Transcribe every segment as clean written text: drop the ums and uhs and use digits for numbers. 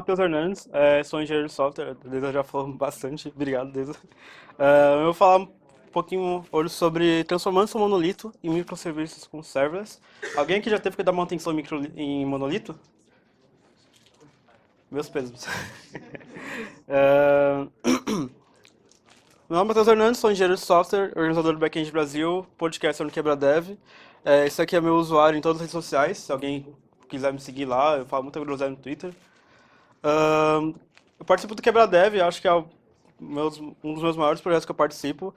Matheus Hernandes, sou engenheiro de software, a Deisa já falou bastante, obrigado, Deisa. Eu vou falar um pouquinho hoje sobre transformando seu monolito em microserviços com serverless. Alguém aqui já teve que dar manutenção em monolito? Meus pesos. É, Meu nome é Matheus Hernandes, sou engenheiro de software, organizador do Backend Brasil, podcaster no QuebraDev. Esse aqui é meu usuário em todas as redes sociais, se alguém quiser me seguir lá, eu falo muita groselha no Twitter. Ahn, eu participo do QuebraDev, acho que é um dos meus maiores projetos que eu participo.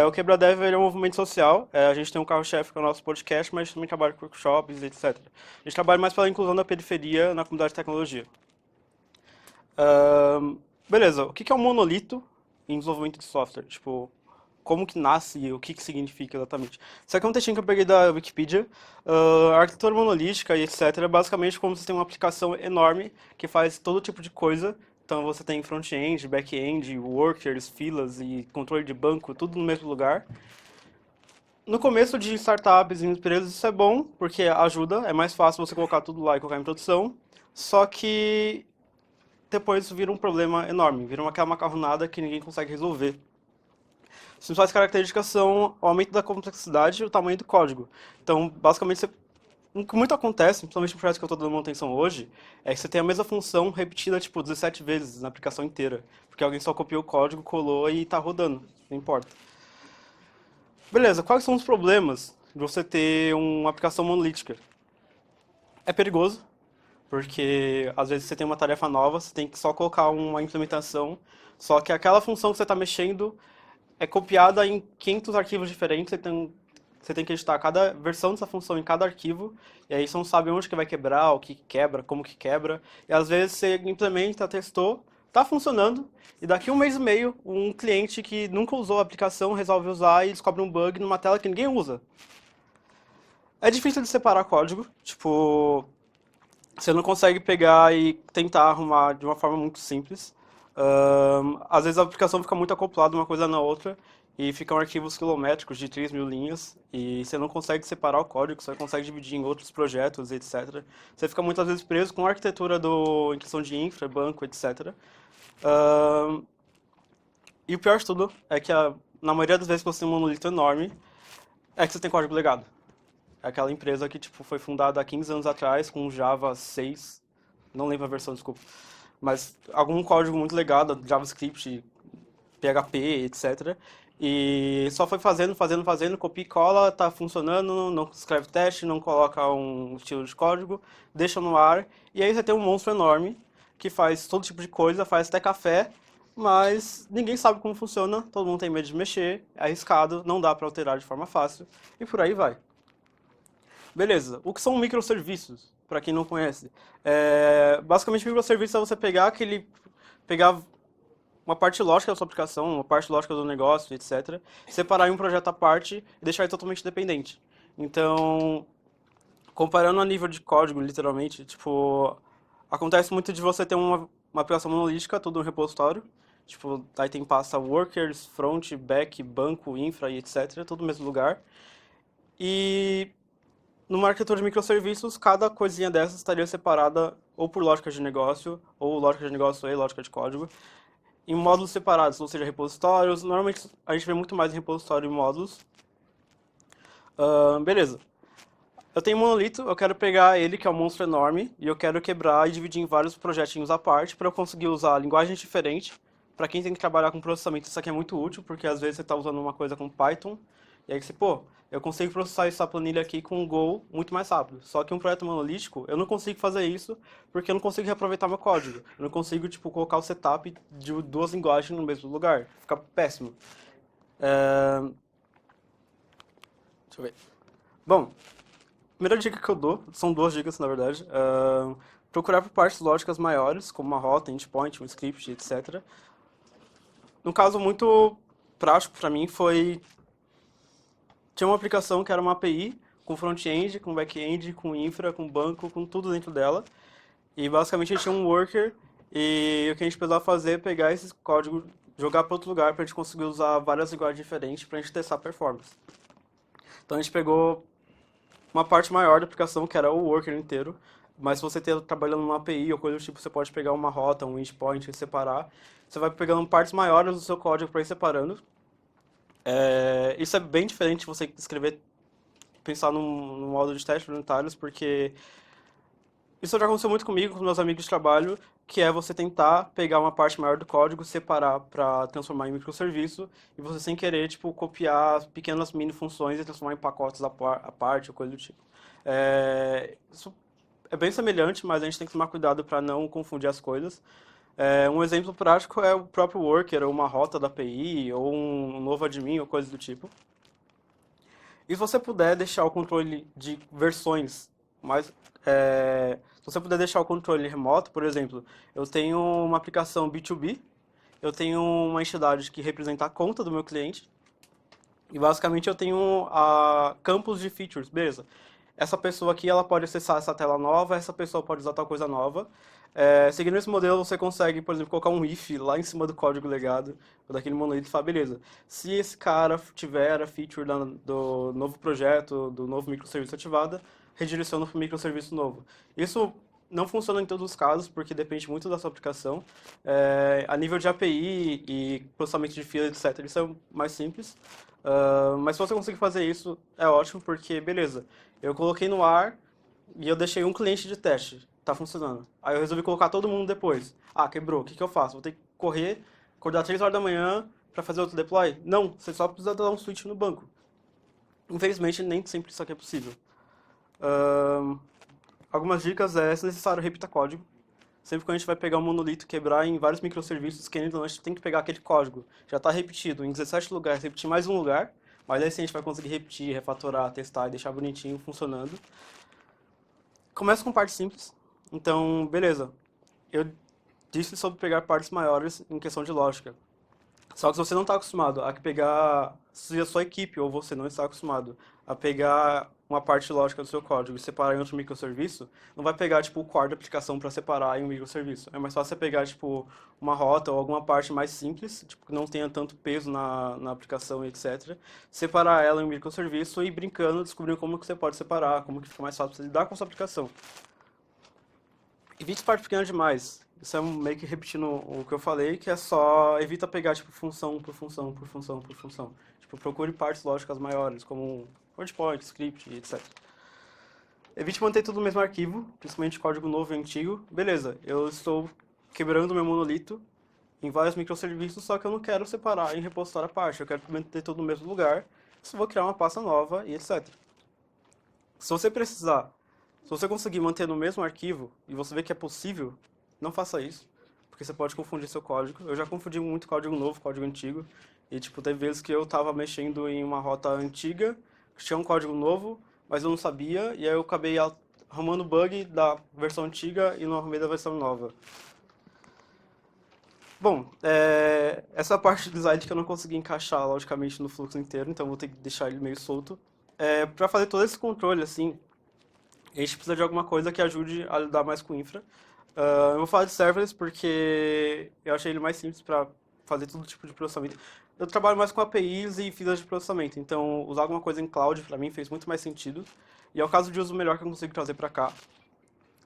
O QuebraDev ele é um movimento social, a gente tem um carro-chefe que é o nosso podcast, mas também trabalha com workshops, etc. A gente trabalha mais pela inclusão da periferia na comunidade de tecnologia. Ahn, Beleza, o que que é um monolito em desenvolvimento de software? Tipo, como que nasce e o que que significa exatamente? Isso aqui é um textinho que eu peguei da Wikipedia. A arquitetura monolítica e etc. é basicamente como você tem uma aplicação enorme que faz todo tipo de coisa. Então você tem front-end, back-end, workers, filas e controle de banco, tudo no mesmo lugar. No começo de startups e empresas isso é bom, porque ajuda, é mais fácil você colocar tudo lá e colocar em produção. Só que depois vira um problema enorme, vira aquela macarronada que ninguém consegue resolver. As principais características são o aumento da complexidade e o tamanho do código. Então, basicamente, o que muito acontece, principalmente no projeto que eu estou dando manutenção hoje, é que você tem a mesma função repetida, tipo, 17 vezes na aplicação inteira. Porque alguém só copiou o código, colou e está rodando, não importa. Beleza, quais são os problemas de você ter uma aplicação monolítica? É perigoso, porque às vezes você tem uma tarefa nova, você tem que só colocar uma implementação, só que aquela função que você está mexendo é copiada em 500 arquivos diferentes, você tem que editar cada versão dessa função em cada arquivo, e aí você não sabe onde que vai quebrar, o que quebra, como que quebra, e às vezes você implementa, testou, tá funcionando, e daqui um mês e meio, um cliente que nunca usou a aplicação resolve usar e descobre um bug numa tela que ninguém usa. É difícil de separar código, tipo, você não consegue pegar e tentar arrumar de uma forma muito simples. Às vezes a aplicação fica muito acoplada uma coisa na outra e ficam arquivos quilométricos de 3.000 linhas e você não consegue separar o código, você não consegue dividir em outros projetos, etc. Você fica muitas vezes preso com a arquitetura em questão de infra, banco, etc. Ahn, e o pior de tudo é que na maioria das vezes que você tem um monolito enorme, é que você tem código legado. É aquela empresa que tipo, foi fundada há 15 anos atrás com Java 6, não lembro a versão, desculpa, mas algum código muito legado, JavaScript, PHP, etc. E só foi fazendo, copia e cola, tá funcionando, não escreve teste, não coloca um estilo de código, deixa no ar, e aí você tem um monstro enorme que faz todo tipo de coisa, faz até café, mas ninguém sabe como funciona, todo mundo tem medo de mexer, é arriscado, não dá para alterar de forma fácil, e por aí vai. Beleza, o que são microserviços, para quem não conhece? Basicamente, microserviços é você pegar uma parte lógica da sua aplicação, uma parte lógica do negócio, etc., separar em um projeto à parte e deixar ele totalmente dependente. Então, comparando a nível de código, literalmente, tipo, acontece muito de você ter uma aplicação monolítica, tudo no repositório, tipo, aí tem pasta workers, front, back, banco, infra e etc., tudo no mesmo lugar. E numa arquitetura de microserviços, cada coisinha dessas estaria separada ou por lógica de negócio, ou lógica de negócio e lógica de código, em módulos separados, ou seja, repositórios. Normalmente a gente vê muito mais em repositório e módulos. Beleza. Eu tenho um monolito, eu quero pegar ele, que é um monstro enorme, e eu quero quebrar e dividir em vários projetinhos à parte para eu conseguir usar linguagens diferentes. Para quem tem que trabalhar com processamento, isso aqui é muito útil, porque às vezes você está usando uma coisa com Python, e aí você, pô, eu consigo processar essa planilha aqui com o Go muito mais rápido. Só que um projeto monolítico, eu não consigo fazer isso, porque eu não consigo reaproveitar meu código. Eu não consigo, tipo, colocar o setup de duas linguagens no mesmo lugar. Fica péssimo. É, Deixa eu ver. Bom, primeira dica que eu dou, são duas dicas na verdade. Procurar por partes lógicas maiores, como uma rota, endpoint, um script, etc. Um caso muito prático para mim foi. Tinha uma aplicação que era uma API com front-end, com back-end, com infra, com banco, com tudo dentro dela. E basicamente a gente tinha um worker e o que a gente precisava fazer é pegar esse código, jogar para outro lugar para a gente conseguir usar várias linguagens diferentes para a gente testar a performance. Então a gente pegou uma parte maior da aplicação, que era o worker inteiro, Mas se você está trabalhando numa API ou coisa do tipo, você pode pegar uma rota, um endpoint e separar. Você vai pegando partes maiores do seu código para ir separando. Isso é bem diferente de você escrever, pensar num modo de teste unitários, porque isso já aconteceu muito comigo, com meus amigos de trabalho, que é você tentar pegar uma parte maior do código, separar para transformar em microserviço, e você sem querer, tipo, copiar pequenas mini funções e transformar em pacotes à parte ou coisa do tipo. Isso é bem semelhante, mas a gente tem que tomar cuidado para não confundir as coisas. Um exemplo prático é o próprio worker, ou uma rota da API, ou um novo admin, ou coisa do tipo. E se você puder deixar o controle de versões mais. Se você puder deixar o controle remoto, por exemplo, eu tenho uma aplicação B2B, eu tenho uma entidade que representa a conta do meu cliente, e basicamente eu tenho campos de features, beleza? Essa pessoa aqui ela pode acessar essa tela nova, essa pessoa pode usar tal coisa nova. Seguindo esse modelo, você consegue, por exemplo, colocar um if lá em cima do código legado daquele monolito e falar, beleza, se esse cara tiver a feature do novo projeto, do novo microserviço ativada, redireciona para o microserviço novo. Isso não funciona em todos os casos, porque depende muito da sua aplicação. A nível de API e processamento de fila, etc., isso é mais simples. Mas se você conseguir fazer isso, é ótimo, porque, beleza, eu coloquei no ar e eu deixei um cliente de teste, tá funcionando. Aí eu resolvi colocar todo mundo depois. Ah, quebrou, o que que eu faço? Vou ter que correr, acordar 3 horas da manhã para fazer outro deploy? Não, você só precisa dar um switch no banco. Infelizmente, nem sempre isso aqui é possível. Ahn, Algumas dicas se necessário, repita código. Sempre que a gente vai pegar um monolito e quebrar em vários microserviços, querendo ou não, a gente tem que pegar aquele código. Já está repetido em 17 lugares, repetir mais um lugar, mas aí sim a gente vai conseguir repetir, refatorar, testar e deixar bonitinho, funcionando. Começa com parte simples. Então, beleza. Eu disse sobre pegar partes maiores em questão de lógica. Só que se você não está acostumado a pegar, se a sua equipe ou você não está acostumado a pegar uma parte lógica do seu código e separar em outro microserviço, não vai pegar tipo o core da aplicação para separar em um microserviço. É mais fácil você pegar tipo uma rota ou alguma parte mais simples, tipo que não tenha tanto peso na aplicação e etc. Separar ela em um microserviço e ir brincando, descobrindo como que você pode separar, como que fica mais fácil você lidar com a sua aplicação. Evite parte pequena demais. Isso é meio que repetindo o que eu falei, que é só evita pegar tipo função por função por função por função. Tipo, procure partes lógicas maiores, como um endpoint, script, etc. Evite manter tudo no mesmo arquivo, principalmente código novo e antigo. Beleza, eu estou quebrando meu monolito em vários microserviços, só que eu não quero separar em repositório à parte, eu quero manter tudo no mesmo lugar, só vou criar uma pasta nova e etc. Se você precisar, se você conseguir manter no mesmo arquivo e você vê que é possível, não faça isso, porque você pode confundir seu código. Eu já confundi muito código novo, código antigo, e tipo, teve vezes que eu tava mexendo em uma rota antiga, que tinha um código novo, mas eu não sabia, e aí eu acabei arrumando bug da versão antiga e não arrumei da versão nova. Bom, essa parte do slide que eu não consegui encaixar logicamente no fluxo inteiro, então vou ter que deixar ele meio solto. Para fazer todo esse controle, assim, a gente precisa de alguma coisa que ajude a lidar mais com infra. Eu vou falar de serverless porque eu achei ele mais simples para fazer todo tipo de processamento. Eu trabalho mais com APIs e filas de processamento, então usar alguma coisa em cloud para mim fez muito mais sentido. E é o caso de uso melhor que eu consigo trazer para cá.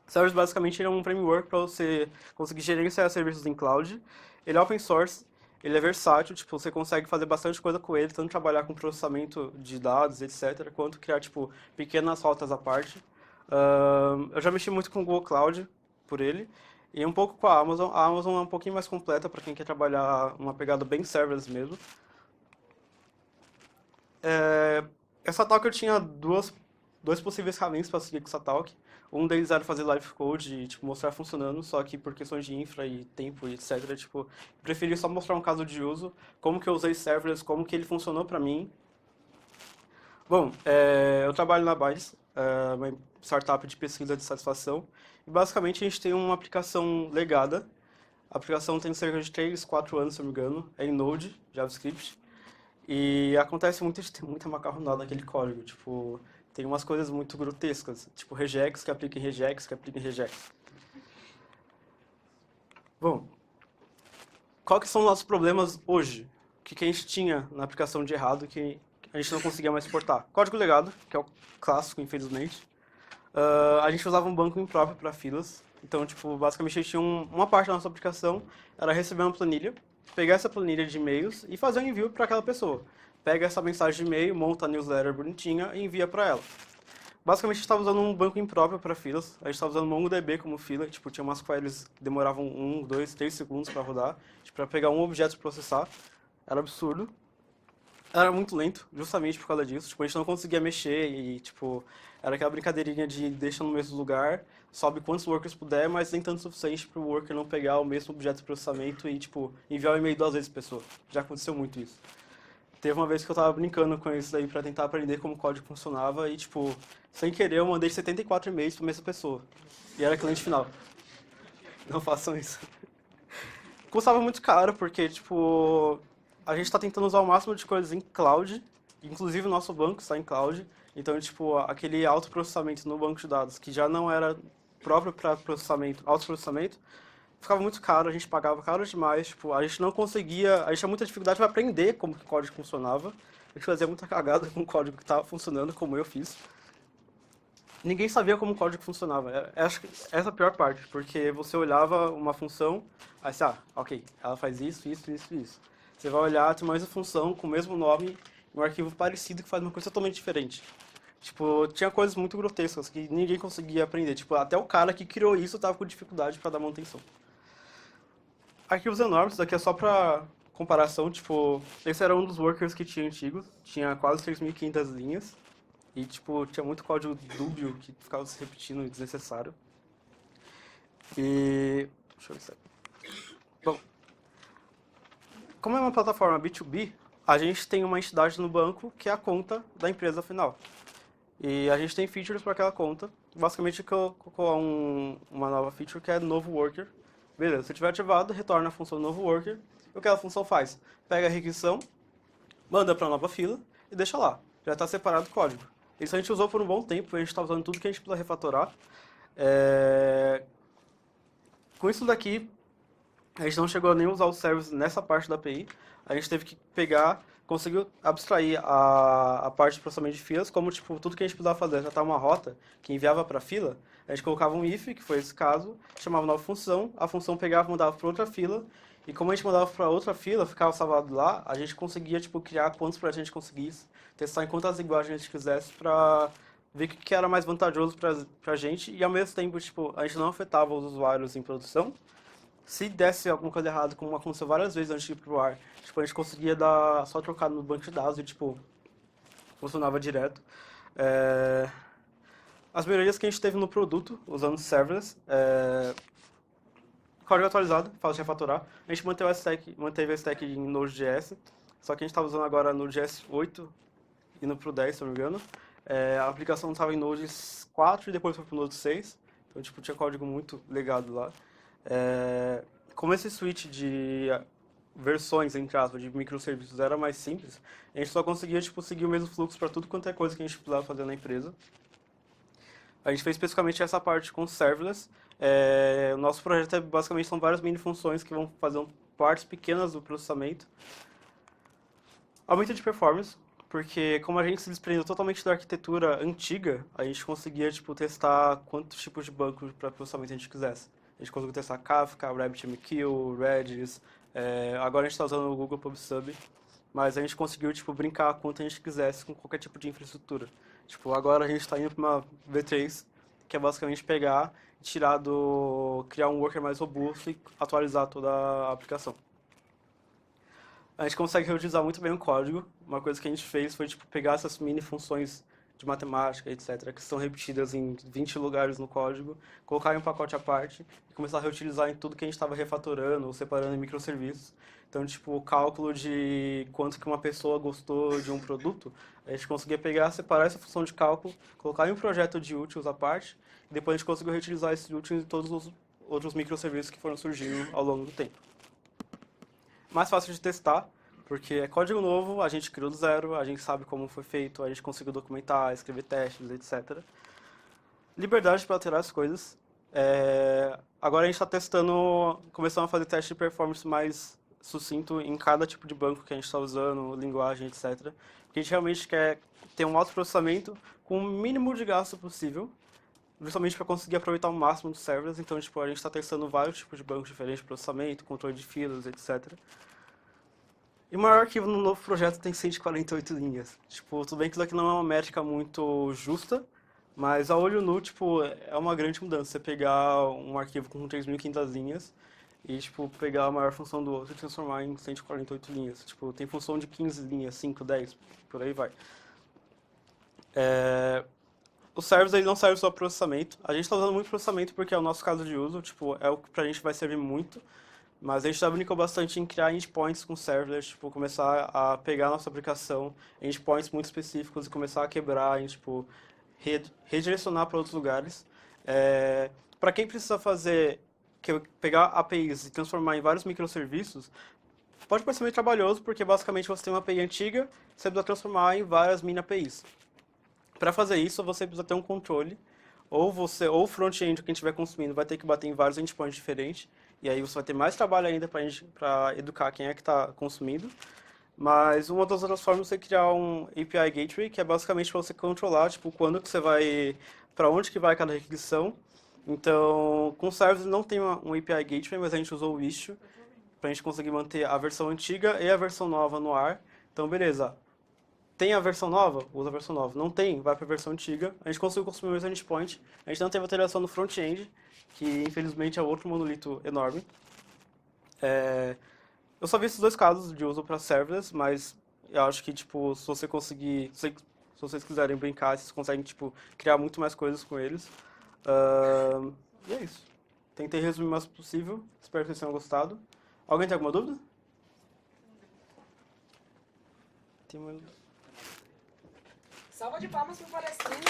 Serverless basicamente ele é um framework para você conseguir gerenciar serviços em cloud. Ele é open source, ele é versátil, tipo, você consegue fazer bastante coisa com ele, tanto trabalhar com processamento de dados, etc., quanto criar, tipo, pequenas rotas à parte. Eu já mexi muito com o Google Cloud por ele, e um pouco com a Amazon. A Amazon é um pouquinho mais completa para quem quer trabalhar uma pegada bem serverless mesmo. Essa talk eu tinha dois possíveis caminhos para seguir com essa talk. Um deles era fazer live code e tipo, mostrar funcionando, só que por questões de infra e tempo e etc, tipo, preferi só mostrar um caso de uso, como que eu usei serverless, como que ele funcionou para mim. Bom, eu trabalho na Bytes, uma startup de pesquisa de satisfação, e basicamente a gente tem uma aplicação legada. A aplicação tem cerca de 3, 4 anos, se eu não me engano, é em Node, JavaScript. E acontece muito de ter muita macarronada naquele código. Tipo, tem umas coisas muito grotescas. Tipo, regex que aplica em regex, que aplica em regex. Bom, qual que são os nossos problemas hoje? O que que a gente tinha na aplicação de errado que a gente não conseguia mais exportar? Código legado, que é o clássico, infelizmente. A gente usava um banco impróprio para filas. Então, tipo, basicamente a gente tinha uma parte da nossa aplicação era receber uma planilha, pegar essa planilha de e-mails e fazer um envio para aquela pessoa. Pega essa mensagem de e-mail, monta a newsletter bonitinha e envia para ela. Basicamente, a gente estava usando um banco impróprio para filas. A gente estava usando MongoDB como fila. Tipo, tinha umas queries que demoravam 2, 3 segundos para rodar. Tipo, para pegar um objeto e processar. Era absurdo. Era muito lento, justamente por causa disso. Tipo, a gente não conseguia mexer e, tipo, era aquela brincadeirinha de deixa no mesmo lugar, sobe quantos workers puder, mas nem tanto o suficiente para o worker não pegar o mesmo objeto de processamento e, tipo, enviar o e-mail 2 vezes pra pessoa. Já aconteceu muito isso. Teve uma vez que eu tava brincando com isso daí pra tentar aprender como o código funcionava e, tipo, sem querer eu mandei 74 e-mails pra mesma pessoa. E era cliente final. Não façam isso. Custava muito caro porque, tipo, a gente tá tentando usar o máximo de coisas em cloud, inclusive o nosso banco está em cloud. Então, tipo, aquele autoprocessamento no banco de dados, que já não era próprio para processamento, autoprocessamento, ficava muito caro, a gente pagava caro demais, tipo, a gente não conseguia, a gente tinha muita dificuldade para aprender como que o código funcionava. A gente fazia muita cagada com o código que estava funcionando, como eu fiz. Ninguém sabia como o código funcionava. Acho que essa é a pior parte, porque você olhava uma função, aí você, ok, ela faz isso, isso, isso, isso. Você vai olhar, tem mais uma função com o mesmo nome, um arquivo parecido que faz uma coisa totalmente diferente. Tipo, tinha coisas muito grotescas que ninguém conseguia aprender. Tipo, até o cara que criou isso tava com dificuldade para dar manutenção. Arquivos enormes, isso aqui é só pra comparação, tipo, esse era um dos workers que tinha antigos, tinha quase 3.500 linhas, e, tipo, tinha muito código dúbio que ficava se repetindo e desnecessário. E... deixa eu ver se... Bom, como é uma plataforma B2B, a gente tem uma entidade no banco que é a conta da empresa final. E a gente tem features para aquela conta. Basicamente, colocou uma nova feature que é novo worker. Beleza, se tiver ativado, retorna a função novo worker. E o que a função faz? Pega a requisição, manda para a nova fila e deixa lá. Já está separado o código. Isso a gente usou por um bom tempo, a gente está usando tudo que a gente precisa refatorar. Com isso daqui, a gente não chegou a nem usar o service nessa parte da API. A gente teve que pegar, conseguiu abstrair a parte de processamento de filas, como tipo, tudo que a gente precisava fazer já estava uma rota que enviava para a fila. A gente colocava um if, que foi esse caso, chamava nova função, a função pegava e mandava para outra fila, e como a gente mandava para outra fila, ficava salvado lá, a gente conseguia tipo, criar quantos projetos a gente conseguisse, testar em quantas linguagens a gente quisesse para ver o que era mais vantajoso para a gente, e ao mesmo tempo tipo, a gente não afetava os usuários em produção. Se desse alguma coisa errada, como aconteceu várias vezes antes de ir pro ar, tipo, a gente conseguia dar só trocar no banco de dados e, tipo, funcionava direto. É, As melhorias que a gente teve no produto, usando serverless, código atualizado, fácil de refatorar. A gente manteve a stack em Node.js, só que a gente estava usando agora Node.js 8, indo pro 10, se não me engano. A aplicação estava em Node 4 e depois foi pro Node 6, então, tipo, tinha código muito legado lá. Como esse switch de versões, entre aspas, de microserviços era mais simples, a gente só conseguia tipo, seguir o mesmo fluxo para tudo quanto é coisa que a gente precisava fazer na empresa. A gente fez especificamente essa parte com serverless. O nosso projeto basicamente são várias mini funções que vão fazer partes pequenas do processamento. Aumento de performance, porque como a gente se desprendeu totalmente da arquitetura antiga, a gente conseguia tipo, testar quantos tipos de banco para processamento a gente quisesse. A gente conseguiu testar Kafka, RabbitMQ, Redis, agora a gente está usando o Google PubSub, mas a gente conseguiu tipo, brincar quanto a gente quisesse com qualquer tipo de infraestrutura. Tipo, agora a gente está indo para uma V3, que é basicamente pegar, criar um worker mais robusto e atualizar toda a aplicação. A gente consegue reutilizar muito bem o código. Uma coisa que a gente fez foi tipo, pegar essas mini funções de matemática, etc., que estão repetidas em 20 lugares no código, colocar em um pacote à parte e começar a reutilizar em tudo que a gente estava refatorando ou separando em microserviços. Então, tipo, o cálculo de quanto que uma pessoa gostou de um produto, a gente conseguia pegar, separar essa função de cálculo, colocar em um projeto de úteis à parte, e depois a gente conseguiu reutilizar esses úteis em todos os outros microserviços que foram surgindo ao longo do tempo. Mais fácil de testar, porque é código novo, a gente criou do zero, a gente sabe como foi feito, a gente conseguiu documentar, escrever testes, etc. Liberdade para alterar as coisas. Agora a gente está testando, começando a fazer teste de performance mais sucinto em cada tipo de banco que a gente está usando, linguagem, etc. Porque a gente realmente quer ter um alto processamento com o mínimo de gasto possível justamente para conseguir aproveitar o máximo dos serverless. Então, tipo, a gente está testando vários tipos de bancos diferentes de processamento, controle de filas, etc. E o maior arquivo no novo projeto tem 148 linhas. Tipo, tudo bem que isso aqui não é uma métrica muito justa, mas a olho nu, tipo, é uma grande mudança. Você pegar um arquivo com 3.500 linhas e, tipo, pegar a maior função do outro e transformar em 148 linhas. Tipo, tem função de 15 linhas, 5, 10, por aí vai. É, os servers, eles não servem só para processamento. A gente está usando muito processamento porque é o nosso caso de uso, tipo, é o que pra gente vai servir muito. Mas a gente já brincou bastante em criar endpoints com serverless, tipo, começar a pegar a nossa aplicação, endpoints muito específicos e começar a quebrar e, tipo, redirecionar para outros lugares. Para quem precisa fazer, pegar APIs e transformar em vários microserviços, pode parecer meio trabalhoso, porque basicamente você tem uma API antiga, você precisa transformar em várias mini APIs. Para fazer isso, você precisa ter um controle, ou o front-end, quem estiver consumindo, vai ter que bater em vários endpoints diferentes, e aí você vai ter mais trabalho ainda para educar quem é que está consumindo. Mas uma das outras formas é você criar um API Gateway, que é basicamente para você controlar, tipo, quando que você vai, para onde que vai cada requisição. Então, com o Serverless não tem um API Gateway, mas a gente usou o Istio para a gente conseguir manter a versão antiga e a versão nova no ar. Então, beleza. Tem a versão nova? Usa a versão nova. Não tem? Vai para a versão antiga. A gente conseguiu consumir o mesmo endpoint. A gente não teve alteração no front-end, que infelizmente é outro monolito enorme. É, eu só vi esses dois casos de uso para serverless, mas eu acho que, tipo, se você conseguir, se vocês quiserem brincar, vocês conseguem, tipo, criar muito mais coisas com eles. E é isso. Tentei resumir o mais possível. Espero que vocês tenham gostado. Alguém tem alguma dúvida? Tem uma... Salva de palmas pro Palestino, gente.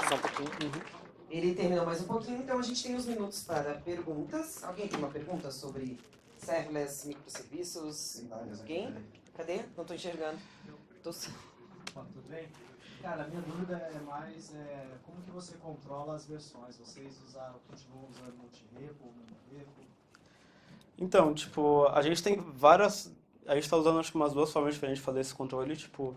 Só um pouquinho. Uhum. Ele terminou mais um pouquinho, então a gente tem os minutos para perguntas. Alguém tem uma pergunta sobre serverless, microserviços? Alguém? Cadê? Não estou enxergando. Tudo bem? Cara, a minha dúvida é mais como que você controla as versões? Vocês continuam usando multi-repo, mono-repo? Então, tipo, a gente tem várias. A gente tá usando acho que umas duas formas diferentes de fazer esse controle. Tipo,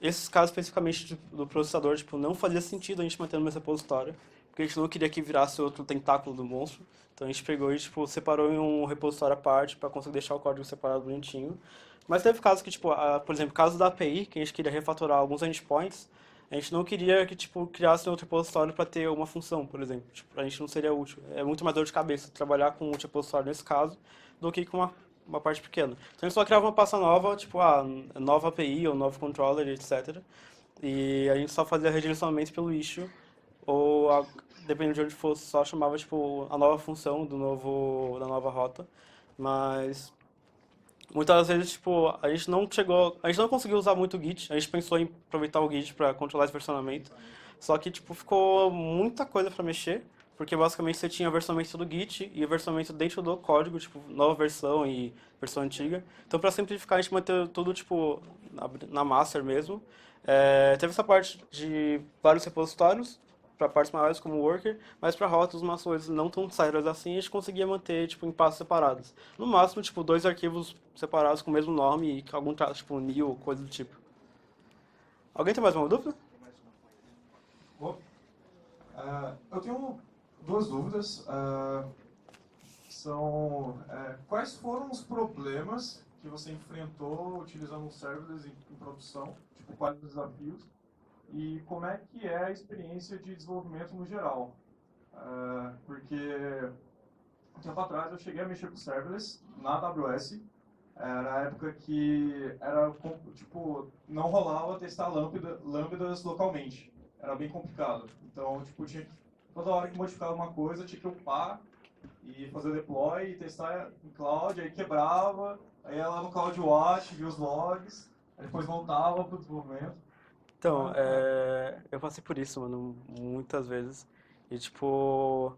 esses casos especificamente do processador, tipo, não fazia sentido a gente manter no mesmo repositório, porque a gente não queria que virasse outro tentáculo do monstro. Então a gente pegou e, tipo, separou em um repositório à parte para conseguir deixar o código separado bonitinho. Mas teve casos que, tipo, por exemplo, caso da API, que a gente queria refatorar alguns endpoints, a gente não queria que, tipo, criasse um outro repositório para ter uma função, por exemplo. Tipo, a gente não seria útil. É muito mais dor de cabeça trabalhar com um outro repositório nesse caso do que com uma parte pequena. Então a gente só criava uma pasta nova, tipo, nova API ou novo controller, etc. E a gente só fazia redirecionamento pelo issue, ou, dependendo de onde fosse, só chamava, tipo, a nova função da nova rota. Mas muitas vezes, tipo, a gente não conseguiu usar muito o Git, a gente pensou em aproveitar o Git para controlar esse versionamento, só que, tipo, ficou muita coisa para mexer, porque basicamente você tinha o versionamento do Git e o versionamento dentro do código, tipo, nova versão e versão antiga. Então, para simplificar, a gente manteve tudo, tipo, na master mesmo. Teve essa parte de vários repositórios, para partes maiores como o Worker, mas para rotas, umas coisas não tão sérias assim, a gente conseguia manter, tipo, em pastas separadas. No máximo, tipo, dois arquivos separados com o mesmo nome e algum traço, tipo, new, coisa do tipo. Alguém tem mais uma dúvida? Bom, eu tenho duas dúvidas. Quais foram os problemas que você enfrentou utilizando o serverless em produção? Tipo, quais os desafios? E como é que é a experiência de desenvolvimento no geral? Porque um tempo atrás eu cheguei a mexer com serverless na AWS. Era a época que tipo, não rolava testar lambdas localmente. Era bem complicado. Então, tipo, toda hora que modificava uma coisa, tinha que upar e fazer deploy e testar em cloud, aí quebrava, aí ia lá no CloudWatch, via os logs, aí depois voltava para o desenvolvimento. Então, eu passei por isso, mano, muitas vezes. E, tipo,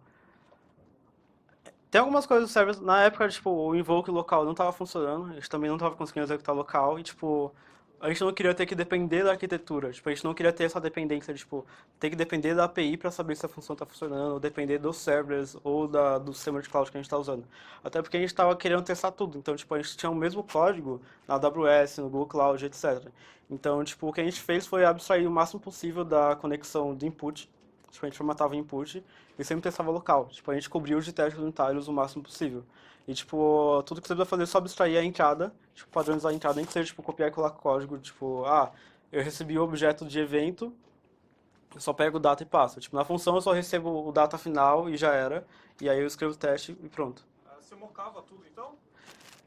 tem algumas coisas do server, na época, tipo, o invoke local não tava funcionando, a gente também não tava conseguindo executar local, e, tipo, A gente não queria ter que depender da arquitetura. Tipo, a gente não queria ter essa dependência de, tipo, ter que depender da API para saber se a função está funcionando, ou depender dos servers ou do sistema de cloud que a gente está usando. Até porque a gente estava querendo testar tudo. Então, tipo, a gente tinha o mesmo código na AWS, no Google Cloud, etc. Então, tipo, o que a gente fez foi abstrair o máximo possível da conexão do input. Tipo, a gente formatava o input e sempre testava local. Tipo, a gente cobriu os de testes unitários o máximo possível. E, tipo, tudo que você precisa fazer é só abstrair a entrada, tipo, padronizar a entrada, nem que seja, tipo, copiar e colar código, tipo, eu recebi o objeto de evento, eu só pego o data e passo. Tipo, na função eu só recebo o data final e já era, e aí eu escrevo o teste e pronto. Você mocava tudo, então?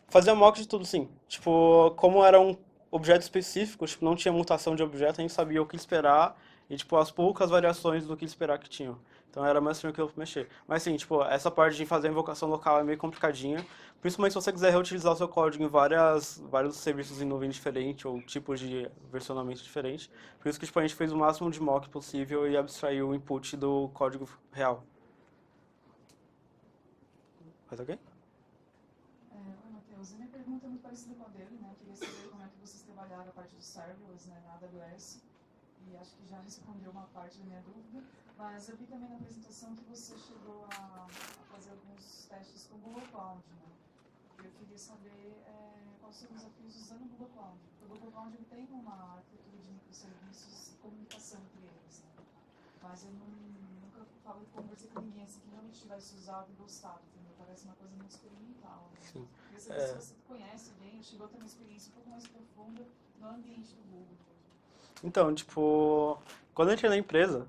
Fazia mock de tudo, sim. Tipo, como era um objeto específico, tipo, não tinha mutação de objeto, a gente sabia o que esperar e, tipo, as poucas variações do que esperar que tinham. Então era mais tranquilo pra mexer. Mas sim, tipo, essa parte de fazer a invocação local é meio complicadinha. Principalmente se você quiser reutilizar o seu código em vários serviços em nuvem diferente ou tipos de versionamento diferente. Por isso que, tipo, a gente fez o máximo de mock possível e abstraiu o input do código real. Faz ok? Oi, Matheus. A minha pergunta é muito parecida com a dele, né? Eu queria saber como é que vocês trabalharam a parte dos serverless, né, na AWS. E acho que já respondeu uma parte da minha dúvida. Mas eu vi também na apresentação que você chegou a fazer alguns testes com o Google Cloud, né? Eu queria saber quais são os desafios usando o Google Cloud. Porque o Google Cloud ele tem uma arquitetura de microserviços e comunicação entre eles, né? Mas eu nunca conversei com ninguém assim que realmente tivesse usado e gostado, entendeu? Parece uma coisa muito experimental, né? Sim. Queria saber se você conhece alguém ou chegou a ter uma experiência um pouco mais profunda no ambiente do Google. Então, tipo, quando eu entrei na empresa,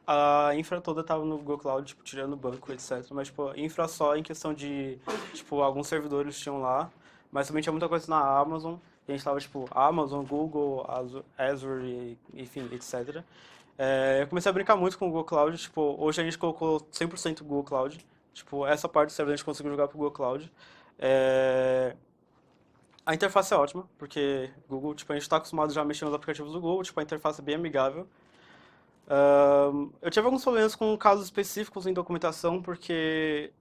a infra toda tava no Google Cloud, tipo, tirando o banco, etc. Mas, tipo, infra só em questão de, tipo, alguns servidores tinham lá, mas também tinha muita coisa na Amazon, e a gente tava, tipo, Amazon, Google, Azure, enfim, etc. Eu comecei a brincar muito com o Google Cloud, tipo, hoje a gente colocou 100% Google Cloud, tipo, essa parte do servidor a gente conseguiu jogar pro Google Cloud. É, A interface é ótima, porque Google, tipo, a gente tá acostumado já a mexer nos aplicativos do Google, tipo, a interface é bem amigável. Eu tive alguns problemas com casos específicos em documentação, porque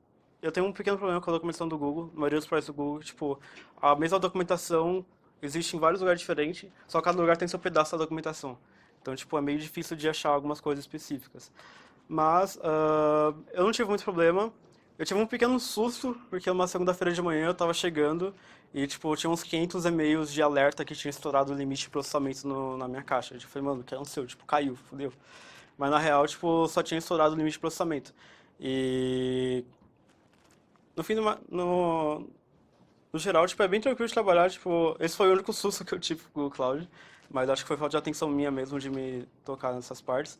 eu tenho um pequeno problema com a documentação do Google, a maioria dos projetos do Google, tipo, a mesma documentação existe em vários lugares diferentes, só cada lugar tem seu pedaço da documentação. Então, tipo, é meio difícil de achar algumas coisas específicas. Mas eu não tive muito problema. Eu tive um pequeno susto, porque uma segunda-feira de manhã eu tava chegando e, tipo, tinha uns 500 e-mails de alerta que tinha estourado o limite de processamento na minha caixa. Eu falei, mano, que é um seu, tipo, caiu, fodeu. Mas na real, tipo, só tinha estourado o limite de processamento. E no fim, no geral, tipo, é bem tranquilo de trabalhar, tipo, esse foi o único susto que eu tive com o Google Cloud, mas acho que foi falta de atenção minha mesmo de me tocar nessas partes.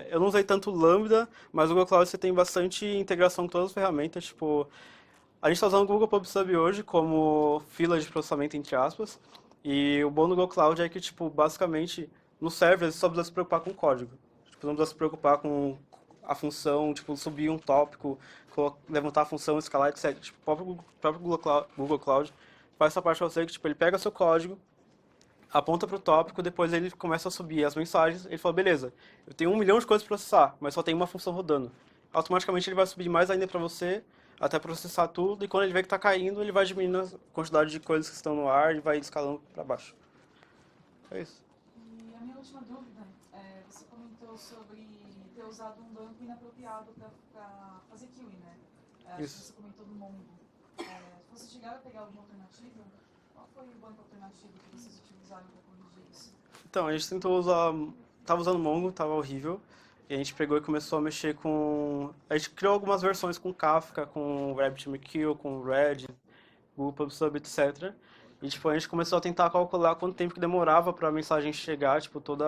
Eu não usei tanto Lambda, mas o Google Cloud você tem bastante integração com todas as ferramentas, tipo, a gente está usando o Google PubSub hoje como fila de processamento, entre aspas, e o bom do Google Cloud é que, tipo, basicamente, no server você só precisa se preocupar com o código. Tipo, não precisa se preocupar com a função, tipo, subir um tópico, levantar a função, escalar, etc. Tipo, o próprio Google Cloud faz essa parte pra você que, tipo, ele pega seu código, aponta para o tópico, depois ele começa a subir as mensagens, ele fala, beleza, eu tenho 1 milhão de coisas para processar, mas só tem uma função rodando. Automaticamente ele vai subir mais ainda para você, até processar tudo, e quando ele vê que está caindo, ele vai diminuindo a quantidade de coisas que estão no ar e vai escalando para baixo. É isso. E a minha última dúvida, você comentou sobre ter usado um banco inapropriado para fazer QE, né? Acho que Isso. você comentou do Mongo. Você chegaram a pegar alguma alternativa? Qual foi o banco alternativo que vocês utilizaram para corrigir isso? Então, a gente tentou usar. Tava usando Mongo, tava horrível. E a gente pegou e começou a mexer com. A gente criou algumas versões com Kafka, com RabbitMQ, com Red, Google PubSub, etc. E tipo, a gente começou a tentar calcular quanto tempo que demorava para a mensagem chegar, tipo, toda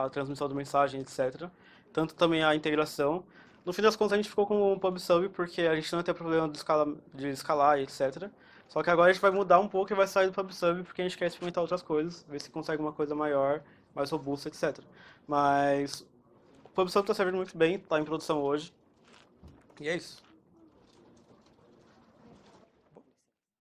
a transmissão da mensagem, etc. Tanto também a integração. No fim das contas, a gente ficou com o PubSub porque a gente não ia ter problema de escalar, etc. Só que agora a gente vai mudar um pouco e vai sair do PubSub porque a gente quer experimentar outras coisas, ver se consegue uma coisa maior, mais robusta, etc. Mas o PubSub está servindo muito bem, está em produção hoje. E é isso.